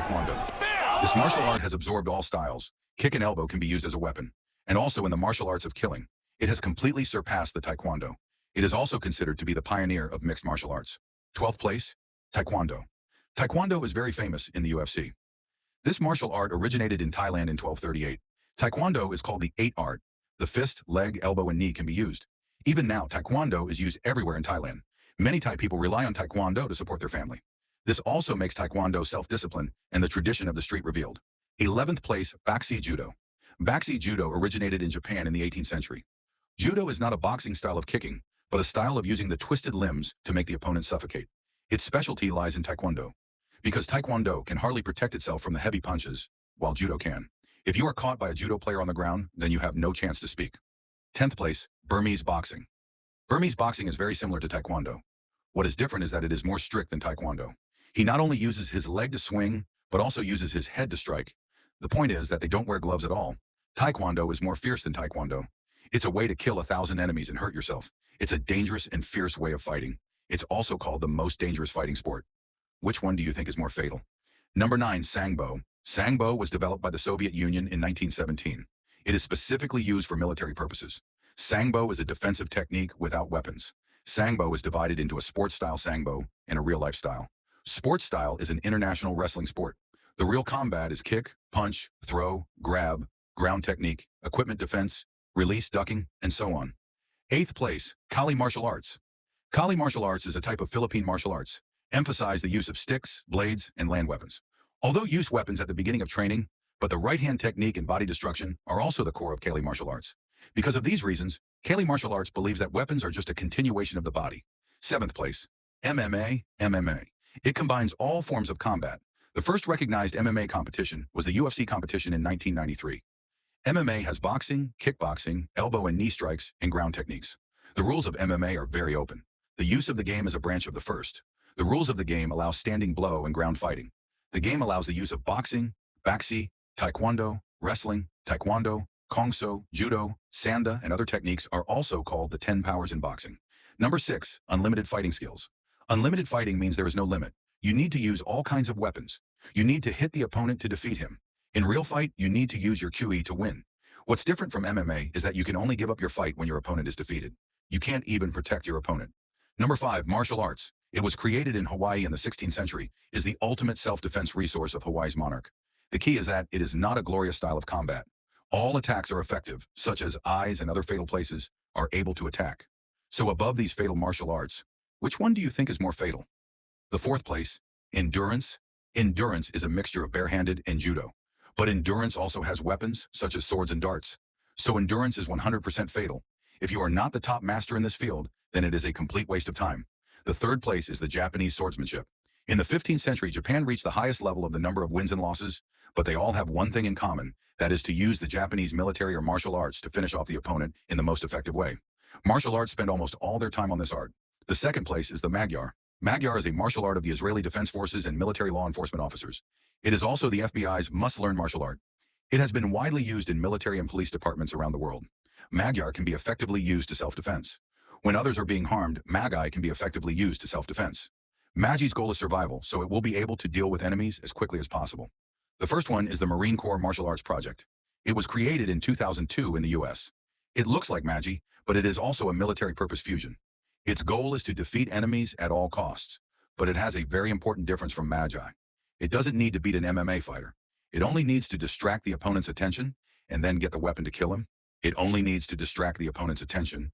Taekwondo. This martial art has absorbed all styles. Kick and elbow can be used as a weapon. And also in the martial arts of killing, it has completely surpassed the Taekwondo. It is also considered to be the pioneer of mixed martial arts. 12th place, Taekwondo. Taekwondo is very famous in the UFC. This martial art originated in Thailand in 1238. Taekwondo is called the 8 art. The fist, leg, elbow, and knee can be used. Even now, Taekwondo is used everywhere in Thailand. Many Thai people rely on Taekwondo to support their family. This also makes Taekwondo self-discipline and the tradition of the street revealed. 11th place, Burmese Judo. Burmese Judo originated in Japan in the 18th century. Judo is not a boxing style of kicking, but a style of using the twisted limbs to make the opponent suffocate. Its specialty lies in Taekwondo, because Taekwondo can hardly protect itself from the heavy punches, while Judo can. If you are caught by a Judo player on the ground, then you have no chance to speak. 10th place, Burmese Boxing. Burmese Boxing is very similar to Taekwondo. What is different is that it is more strict than Taekwondo. He not only uses his leg to swing, but also uses his head to strike. The point is that they don't wear gloves at all. Taekwondo is more fierce than Taekwondo. It's a way to kill 1,000 enemies and hurt yourself. It's a dangerous and fierce way of fighting. It's also called the most dangerous fighting sport. Which one do you think is more fatal? Number 9, Sambo. Sambo was developed by the Soviet Union in 1917. It is specifically used for military purposes. Sambo is a defensive technique without weapons. Sambo is divided into a sports-style Sambo and a real-life style. Sports style is an international wrestling sport. The real combat is kick, punch, throw, grab, ground technique, equipment defense, release, ducking, and so on. 8th place, Kali martial arts. Kali martial arts is a type of Philippine martial arts. Emphasize the use of sticks, blades, and land weapons. Although use weapons at the beginning of training, but the right-hand technique and body destruction are also the core of Kali martial arts. Because of these reasons, Kali martial arts believes that weapons are just a continuation of the body. 7th place, MMA. It combines all forms of combat. The first recognized MMA competition was the UFC competition in 1993. MMA has boxing, kickboxing, elbow and knee strikes, and ground techniques. The rules of MMA are very open. The use of the game is a branch of the first. The rules of the game allow standing blow and ground fighting. The game allows the use of boxing, baxi, taekwondo, wrestling, taekwondo, kongso, judo, sanda, and other techniques are also called the 10 powers in boxing. Number 6, unlimited fighting skills. Unlimited fighting means there is no limit. You need to use all kinds of weapons. You need to hit the opponent to defeat him. In real fight, you need to use your QE to win. What's different from MMA is that you can only give up your fight when your opponent is defeated. You can't even protect your opponent. Number 5, martial arts. It was created in Hawaii in the 16th century, is the ultimate self-defense resource of Hawaii's monarch. The key is that it is not a glorious style of combat. All attacks are effective, such as eyes and other fatal places, are able to attack. So above these fatal martial arts, which one do you think is more fatal? The 4th place, endurance. Endurance is a mixture of barehanded and judo. But endurance also has weapons, such as swords and darts. So endurance is 100% fatal. If you are not the top master in this field, then it is a complete waste of time. The 3rd place is the Japanese swordsmanship. In the 15th century, Japan reached the highest level of the number of wins and losses, but they all have one thing in common, that is to use the Japanese military or martial arts to finish off the opponent in the most effective way. Martial arts spend almost all their time on this art. The 2nd place is the Magyar. Magyar is a martial art of the Israeli Defense Forces and military law enforcement officers. It is also the FBI's must-learn martial art. It has been widely used in military and police departments around the world. Magyar can be effectively used to self-defense. When others are being harmed, Magi can be effectively used to self-defense. Magi's goal is survival, so it will be able to deal with enemies as quickly as possible. The first one is the Marine Corps Martial Arts Project. It was created in 2002 in the US. It looks like Magi, but it is also a military purpose fusion. Its goal is to defeat enemies at all costs, but it has a very important difference from Magi. It doesn't need to beat an MMA fighter. It only needs to distract the opponent's attention and then get the weapon to kill him. It only needs to distract the opponent's attention